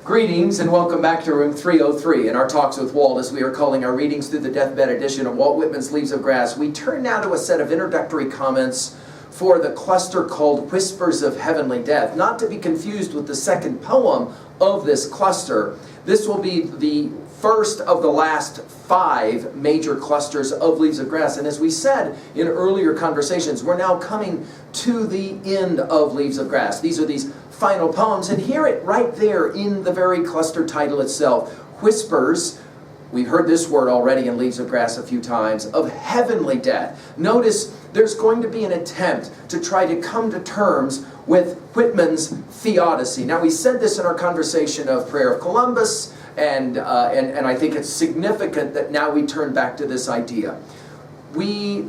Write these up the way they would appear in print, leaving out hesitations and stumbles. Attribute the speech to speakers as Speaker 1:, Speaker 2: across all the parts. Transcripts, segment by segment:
Speaker 1: Greetings and welcome back to room 303 in our talks with Walt, as we are calling our readings through the deathbed edition of Walt Whitman's Leaves of Grass. We turn now to a set of introductory comments for the cluster called Whispers of Heavenly Death, not to be confused with the second poem of this cluster. This will be the first of the last 5 major clusters of Leaves of Grass. And as we said in earlier conversations, we're now coming to the end of Leaves of Grass. These are these final poems, and hear it right there in the very cluster title itself. Whispers, we've heard this word already in Leaves of Grass a few times, of heavenly death. Notice there's going to be an attempt to try to come to terms with Whitman's theodicy. Now, we said this in our conversation of Prayer of Columbus, and I think it's significant that now we turn back to this idea. We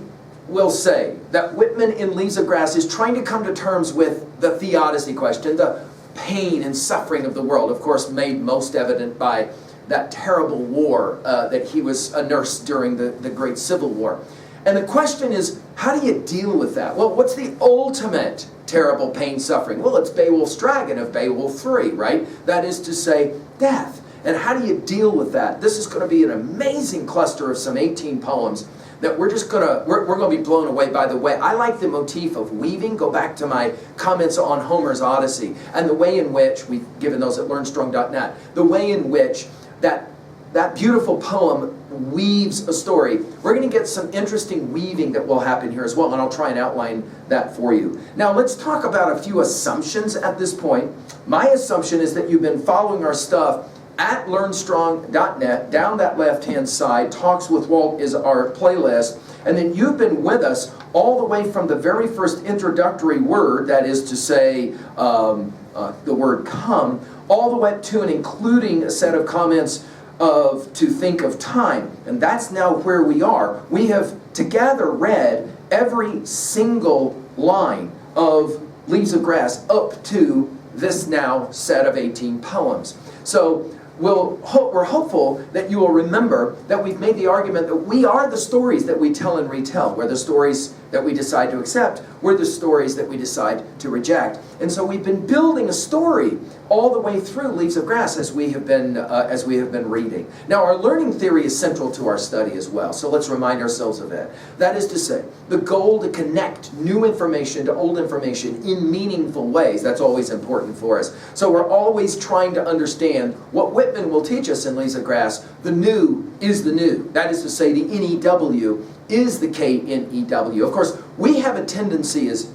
Speaker 1: will say that Whitman in Leaves of Grass is trying to come to terms with the theodicy question, the pain and suffering of the world, of course made most evident by that terrible war that he was a nurse during the Great Civil War. And the question is, how do you deal with that? Well, what's the ultimate terrible pain, suffering? Well, it's Beowulf's dragon of Beowulf 3, right? That is to say, death. And how do you deal with that? This is going to be an amazing cluster of some 18 poems that we're going to be blown away by. The way I like the motif of weaving. Go back to my comments on Homer's Odyssey and the way in which, we've given those at learnstrong.net, the way in which that beautiful poem weaves a story. We're going to get some interesting weaving that will happen here as well, and I'll try and outline that for you. Now let's talk about a few assumptions at this point. My assumption is that you've been following our stuff at learnstrong.net. Down that left-hand side, Talks with Walt is our playlist. And then you've been with us all the way from the very first introductory word, that is to say, the word come, all the way up to and including a set of comments of To Think of Time. And that's now where we are. We have together read every single line of Leaves of Grass up to this now set of 18 poems. So we're hopeful that you will remember that we've made the argument that we are the stories that we tell and retell. We're the stories that we decide to accept. We're the stories that we decide to reject. And so we've been building a story all the way through Leaves of Grass as we have been reading. Now, our learning theory is central to our study as well, so let's remind ourselves of it. That is to say, the goal to connect new information to old information in meaningful ways. That's always important for us. So we're always trying to understand what Whitman will teach us in Leaves of Grass. The new is the new. That is to say, the N-E-W is the K-N-E-W. Of course, we have a tendency as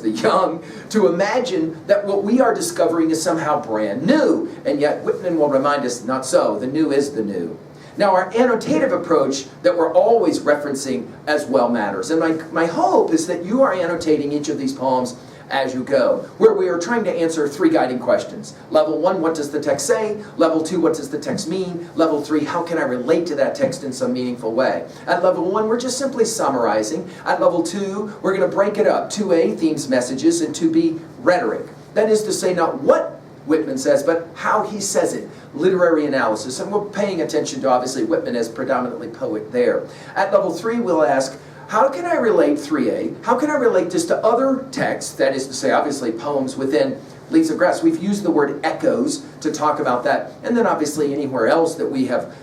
Speaker 1: the young to imagine that what we are discovering is somehow brand new, and yet Whitman will remind us, not so. The new is the new. Now, our annotative approach that we're always referencing as well matters, and my hope is that you are annotating each of these poems as you go, where we are trying to answer 3 guiding questions. Level 1, what does the text say? Level 2, what does the text mean? Level 3, how can I relate to that text in some meaningful way? At level 1, we're just simply summarizing. At level 2, we're going to break it up. 2A, themes, messages, and 2B, rhetoric. That is to say, not what Whitman says, but how he says it. Literary analysis. And we're paying attention to, obviously, Whitman as predominantly poet there. At level 3, we'll ask, how can I relate 3A? How can I relate this to other texts, that is to say, obviously, poems within Leaves of Grass? We've used the word echoes to talk about that, and then obviously anywhere else that we have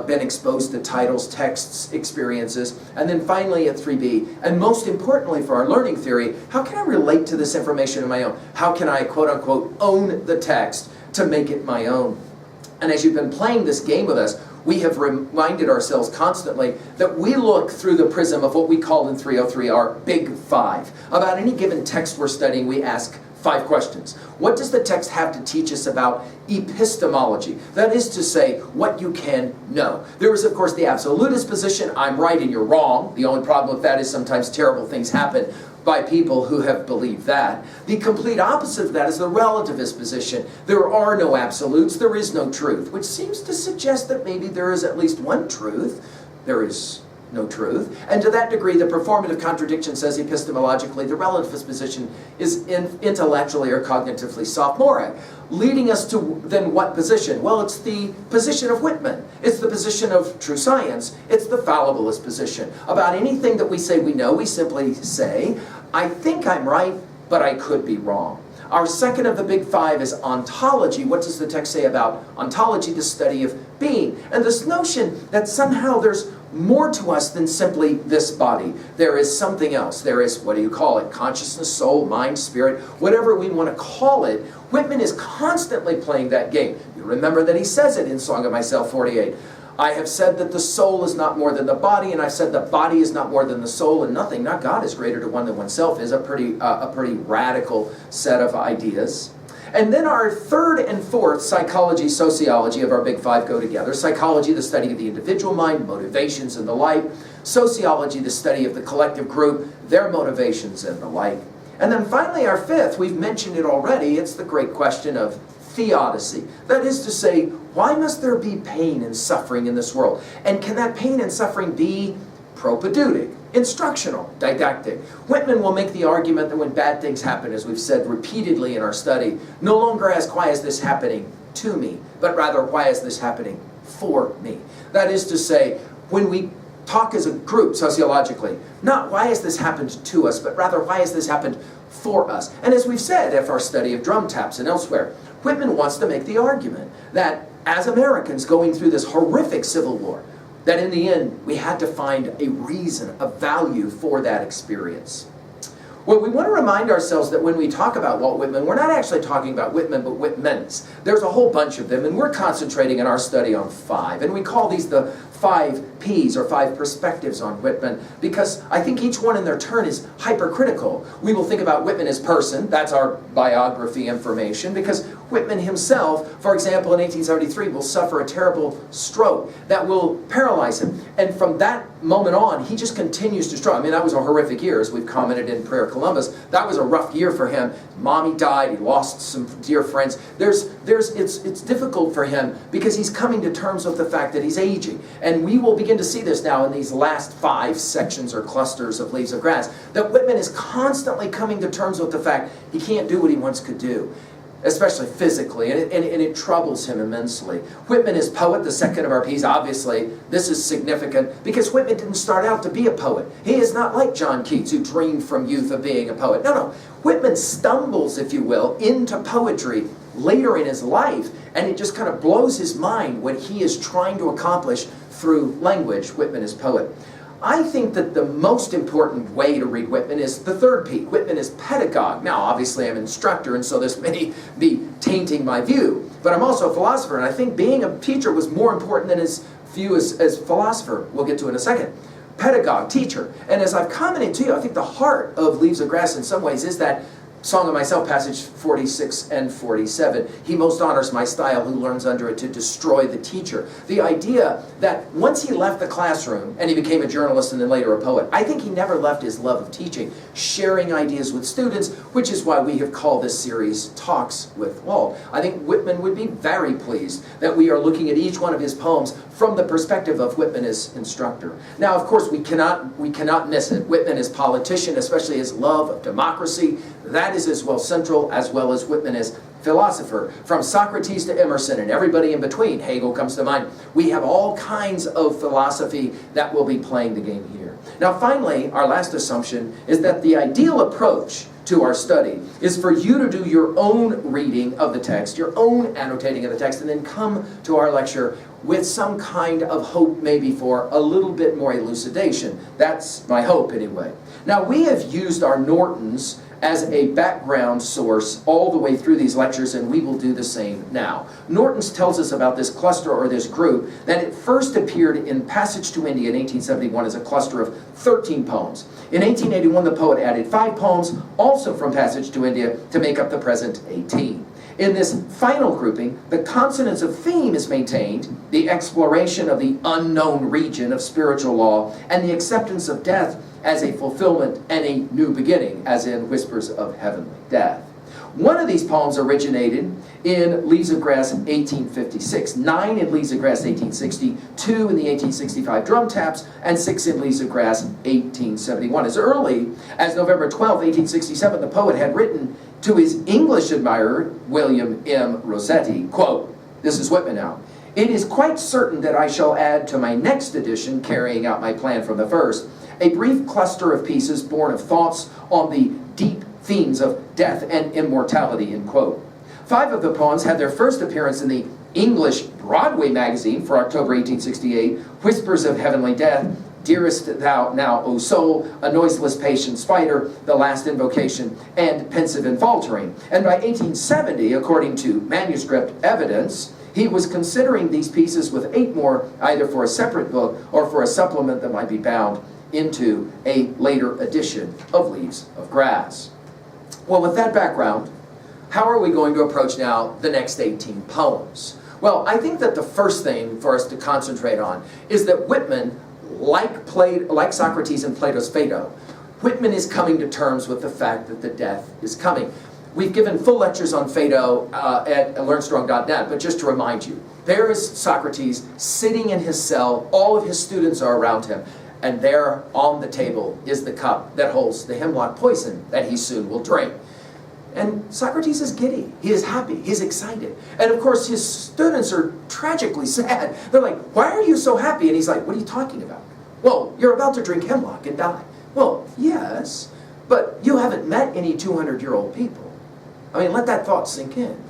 Speaker 1: been exposed to titles, texts, experiences. And then finally at 3B, and most importantly for our learning theory, how can I relate to this information in my own? How can I, quote unquote, own the text to make it my own? And as you've been playing this game with us, we have reminded ourselves constantly that we look through the prism of what we call in 303 our Big Five. About any given text we're studying, we ask 5 questions. What does the text have to teach us about epistemology? That is to say, what you can know. There is, of course, the absolutist position, I'm right and you're wrong. The only problem with that is sometimes terrible things happen by people who have believed that. The complete opposite of that is the relativist position. There are no absolutes, there is no truth, which seems to suggest that maybe there is at least one truth. There is no truth. And to that degree, the performative contradiction says epistemologically the relativist position is intellectually or cognitively sophomoric, leading us to then what position? Well, it's the position of Whitman. It's the position of true science. It's the fallibilist position. About anything that we say we know, we simply say, I think I'm right, but I could be wrong. Our second of the big five is ontology. What does the text say about ontology? The study of being. And this notion that somehow there's more to us than simply this body. There is something else. There is, what do you call it? Consciousness, soul, mind, spirit, whatever we want to call it. Whitman is constantly playing that game. You remember that he says it in Song of Myself 48. I have said that the soul is not more than the body, and I've said the body is not more than the soul, and nothing, not God, is greater to one than oneself, is a pretty radical set of ideas. And then our third and fourth, psychology, sociology of our big five go together. Psychology, the study of the individual mind, motivations and the like. Sociology, the study of the collective group, their motivations and the like. And then finally our fifth, we've mentioned it already, it's the great question of theodicy. That is to say, why must there be pain and suffering in this world? And can that pain and suffering be propedeutic, instructional, didactic? Whitman will make the argument that when bad things happen, as we've said repeatedly in our study, no longer ask, why is this happening to me? But rather, why is this happening for me? That is to say, when we talk as a group sociologically, not why has this happened to us, but rather why has this happened for us? And as we've said in our study of drum taps and elsewhere, Whitman wants to make the argument that as Americans going through this horrific civil war, that in the end we had to find a reason, a value for that experience. Well, we want to remind ourselves that when we talk about Walt Whitman, we're not actually talking about Whitman, but Whitmans. There's a whole bunch of them, and we're concentrating in our study on five. And we call these the 5 Ps, or 5 perspectives on Whitman, because I think each one in their turn is hypercritical. We will think about Whitman as person, that's our biography information, because Whitman himself, for example, in 1873, will suffer a terrible stroke that will paralyze him. And from that moment on, he just continues to struggle. I mean, that was a horrific year, as we've commented in Prayer Columbus. That was a rough year for him. Mommy died, he lost some dear friends. It's difficult for him because he's coming to terms with the fact that he's aging. And we will begin to see this now in these last 5 sections or clusters of Leaves of Grass, that Whitman is constantly coming to terms with the fact he can't do what he once could do, especially physically, and it troubles him immensely. Whitman is poet, the second of our P's. Obviously, this is significant because Whitman didn't start out to be a poet. He is not like John Keats, who dreamed from youth of being a poet. No. Whitman stumbles, if you will, into poetry later in his life, and it just kind of blows his mind what he is trying to accomplish through language. Whitman is poet. I think that the most important way to read Whitman is the third P. Whitman is pedagogue. Now, obviously, I'm an instructor, and so this may be tainting my view. But I'm also a philosopher, and I think being a teacher was more important than his view as philosopher. We'll get to in a second. Pedagogue, teacher. And as I've commented to you, I think the heart of Leaves of Grass in some ways is that Song of Myself, passage 46 and 47. He most honors my style who learns under it to destroy the teacher. The idea that once he left the classroom and he became a journalist and then later a poet, I think he never left his love of teaching, sharing ideas with students, which is why we have called this series Talks with Walt. I think Whitman would be very pleased that we are looking at each one of his poems from the perspective of Whitman as instructor. Now, of course, we cannot miss it. Whitman as politician, especially his love of democracy, that is as well central as well as Whitman as philosopher. From Socrates to Emerson and everybody in between, Hegel comes to mind, we have all kinds of philosophy that will be playing the game here. Now finally, our last assumption is that the ideal approach to our study is for you to do your own reading of the text, your own annotating of the text, and then come to our lecture with some kind of hope maybe for a little bit more elucidation. That's my hope anyway. Now we have used our Nortons as a background source all the way through these lectures, and we will do the same now. Norton's tells us about this cluster or this group that it first appeared in Passage to India in 1871 as a cluster of 13 poems. In 1881, the poet added 5 poems, also from Passage to India, to make up the present 18. In this final grouping, the consonance of theme is maintained, the exploration of the unknown region of spiritual law, and the acceptance of death as a fulfillment and a new beginning, as in Whispers of Heavenly Death. One of these poems originated in Leaves of Grass 1856, 9 in Leaves of Grass 1860, 2 in the 1865 Drum Taps, and 6 in Leaves of Grass 1871. As early as November 12, 1867, the poet had written to his English admirer, William M. Rossetti, quote, this is Whitman now, "It is quite certain that I shall add to my next edition, carrying out my plan from the first, a brief cluster of pieces born of thoughts on the deep themes of death and immortality, end quote. 5 of the poems had their first appearance in the English Broadway magazine for October 1868, Whispers of Heavenly Death, Dearest Thou Now, O Soul, A Noiseless Patient Spider, The Last Invocation, and Pensive and Faltering. And by 1870, according to manuscript evidence, he was considering these pieces with 8 more, either for a separate book or for a supplement that might be bound into a later edition of Leaves of Grass. Well, with that background, how are we going to approach now the next 18 poems? Well, I think that the first thing for us to concentrate on is that Whitman, like Socrates in Plato's Phaedo, Whitman is coming to terms with the fact that the death is coming. We've given full lectures on Phaedo at learnstrong.net, but just to remind you, there is Socrates sitting in his cell, all of his students are around him, and there on the table is the cup that holds the hemlock poison that he soon will drink. And Socrates is giddy, he is happy, he's excited. And of course his students are tragically sad. They're like, why are you so happy? And he's like, what are you talking about? Well, you're about to drink hemlock and die. Well, yes, but you haven't met any 200-year-old people. I mean, let that thought sink in.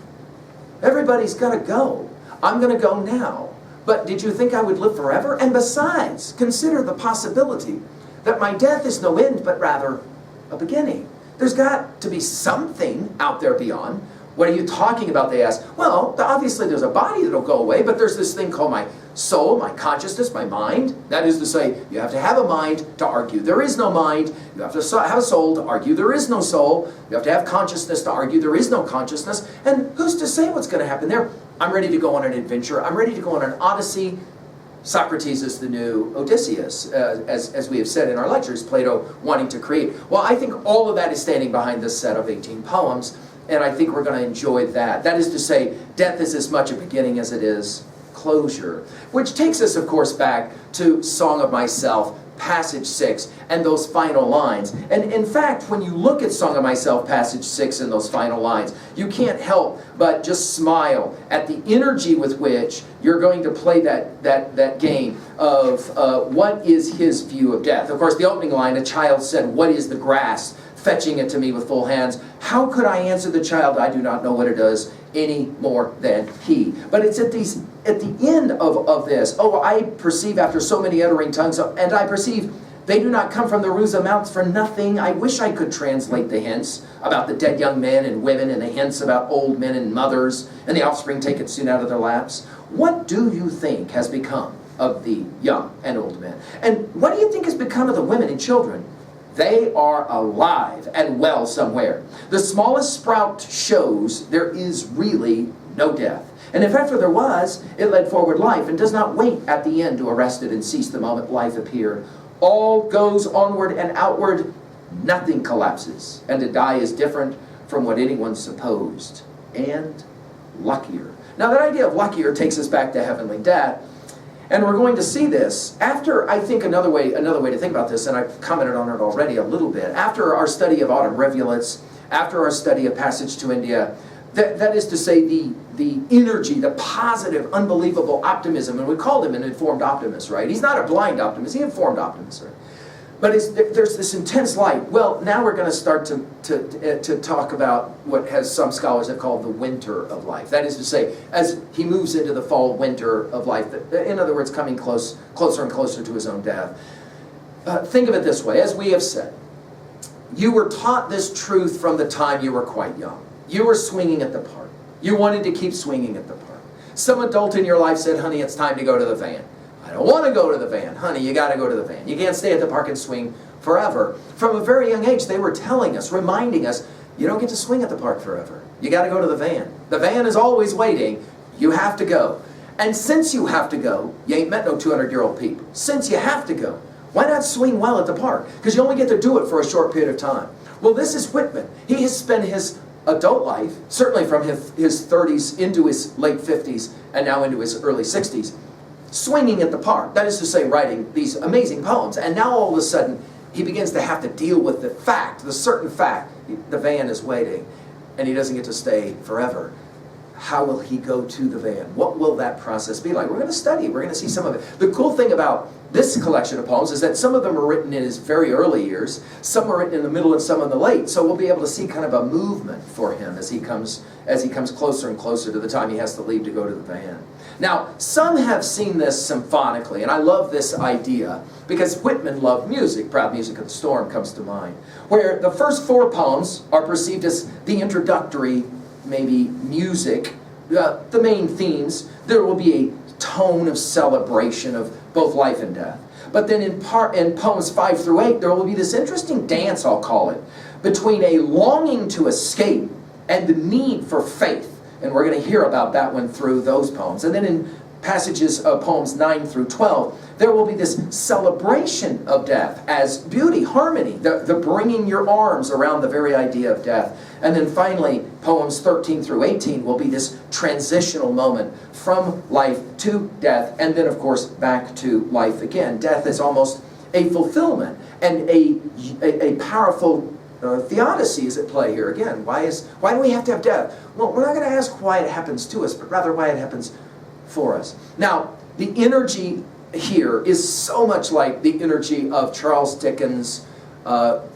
Speaker 1: Everybody's got to go. I'm going to go now. But did you think I would live forever? And besides, consider the possibility that my death is no end, but rather a beginning. There's got to be something out there beyond. What are you talking about, they ask. Well, obviously there's a body that'll go away, but there's this thing called my soul, my consciousness, my mind. That is to say, you have to have a mind to argue there is no mind. You have to have a soul to argue there is no soul. You have to have consciousness to argue there is no consciousness. And who's to say what's going to happen there? I'm ready to go on an adventure. I'm ready to go on an odyssey. Socrates is the new Odysseus, as we have said in our lectures, Plato wanting to create. Well, I think all of that is standing behind this set of 18 poems, and I think we're going to enjoy that. That is to say, death is as much a beginning as it is closure. Which takes us, of course, back to Song of Myself, passage 6, and those final lines. And in fact, when you look at Song of Myself, passage 6, and those final lines, you can't help but just smile at the energy with which you're going to play that game of what is his view of death. Of course, the opening line, a child said, "What is the grass?" fetching it to me with full hands. How could I answer the child? I do not know what it is any more than he. But it's at the end of this. Oh, I perceive after so many uttering tongues, and I perceive they do not come from the roofs of mountains for nothing. I wish I could translate the hints about the dead young men and women, and the hints about old men and mothers, and the offspring taken soon out of their laps. What do you think has become of the young and old men? And what do you think has become of the women and children? They are alive and well somewhere. The smallest sprout shows there is really no death. And if ever there was, it led forward life and does not wait at the end to arrest it and cease the moment life appeared. All goes onward and outward, nothing collapses, and to die is different from what anyone supposed, and luckier. Now that idea of luckier takes us back to heavenly death. And we're going to see this after, I think, another way to think about this, and I've commented on it already a little bit, after our study of autumn rivulets, after our study of Passage to India, that is to say the energy, the positive, unbelievable optimism, and we called him an informed optimist, right? He's not a blind optimist, he's an informed optimist, right? But there's this intense light. Well, now we're going to start to talk about what some scholars have called the winter of life. That is to say, as he moves into the fall winter of life, in other words, coming closer and closer to his own death. Think of it this way, as we have said, you were taught this truth from the time you were quite young. You were swinging at the park. You wanted to keep swinging at the park. Some adult in your life said, honey, it's time to go to the van. I don't want to go to the van. Honey, you got to go to the van. You can't stay at the park and swing forever. From a very young age, they were telling us, reminding us, you don't get to swing at the park forever. You got to go to the van. The van is always waiting. You have to go. And since you have to go, you ain't met no 200-year-old people. Since you have to go, why not swing well at the park? Because you only get to do it for a short period of time. Well, this is Whitman. He has spent his adult life, certainly from his 30s into his late 50s and now into his early 60s, swinging at the park. That is to say, writing these amazing poems. And now all of a sudden, he begins to have to deal with the certain fact, the van is waiting, and he doesn't get to stay forever. how will he go to the van? What will that process be like? We're going to study. We're going to see some of it. The cool thing about this collection of poems is that some of them are written in his very early years, some are written in the middle, and some in the late. So we'll be able to see kind of a movement for him as he comes closer and closer to the time he has to leave to go to the van. Now, some have seen this symphonically, and I love this idea because Whitman loved music. Proud Music of the Storm comes to mind, where the first 4 poems are perceived as the introductory, maybe music, the main themes. There will be a tone of celebration of both life and death. But then in poems 5 through 8, there will be this interesting dance, I'll call it, between a longing to escape and the need for faith. And we're going to hear about that one through those poems. And then in passages of poems 9 through 12, there will be this celebration of death as beauty, harmony, the bringing your arms around the very idea of death. And then finally, poems 13 through 18 will be this transitional moment from life to death, and then of course back to life again. Death is almost a fulfillment and a powerful theodicy is at play here again. Why do we have to have death? Well, we're not going to ask why it happens to us, but rather why it happens for us. Now, the energy here is so much like the energy of Charles Dickens'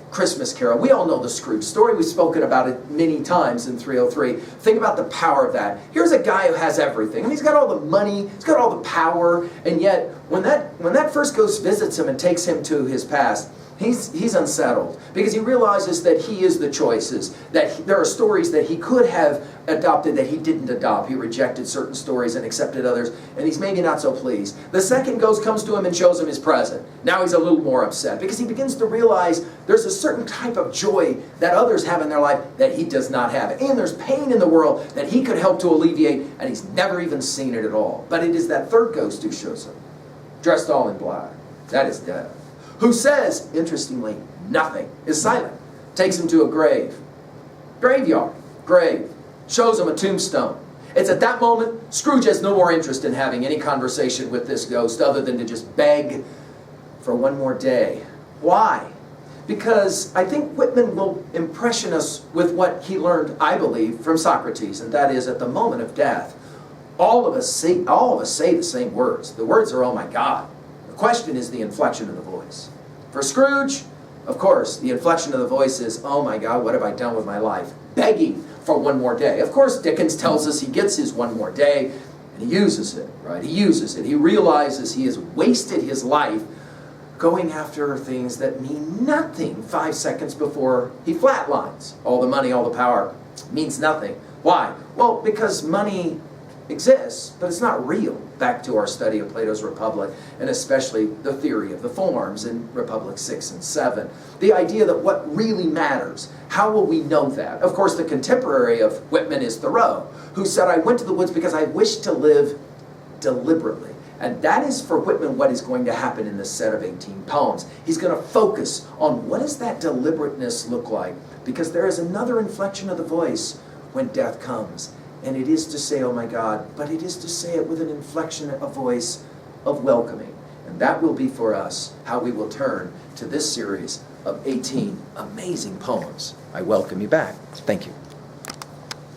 Speaker 1: Christmas Carol. We all know the Scrooge story. We've spoken about it many times in 303. Think about the power of that. Here's a guy who has everything. I mean, he's got all the money, he's got all the power, and yet when that first ghost visits him and takes him to his past, he's unsettled because he realizes that he is the choices, that there are stories that he could have adopted that he didn't adopt. He rejected certain stories and accepted others, and he's maybe not so pleased. The second ghost comes to him and shows him his present. Now he's a little more upset because he begins to realize there's a certain type of joy that others have in their life that he does not have. And there's pain in the world that he could help to alleviate, and he's never even seen it at all. But it is that third ghost who shows him, dressed all in black. That is death. Who says, interestingly, nothing, is silent. Takes him to a grave. Graveyard. Grave. Shows him a tombstone. It's at that moment, Scrooge has no more interest in having any conversation with this ghost other than to just beg for one more day. Why? Because I think Whitman will impression us with what he learned, I believe, from Socrates, and that is at the moment of death, all of us say the same words. The words are, oh my God. The question is the inflection of the voice. For Scrooge, of course, the inflection of the voice is, oh my God, what have I done with my life? Begging for one more day. Of course, Dickens tells us he gets his one more day, and he uses it, right? He uses it. He realizes he has wasted his life going after things that mean nothing 5 seconds before he flatlines. All the money, all the power means nothing. Why? Well, because money exists, but it's not real. Back to our study of Plato's Republic, and especially the theory of the forms in Republic 6 and 7. The idea that what really matters, how will we know that? Of course, the contemporary of Whitman is Thoreau, who said, I went to the woods because I wished to live deliberately. And that is for Whitman what is going to happen in this set of 18 poems. He's going to focus on what does that deliberateness look like, because there is another inflection of the voice when death comes. And it is to say, oh my God, but it is to say it with an inflection, a voice of welcoming. And that will be for us how we will turn to this series of 18 amazing poems. I welcome you back. Thank you.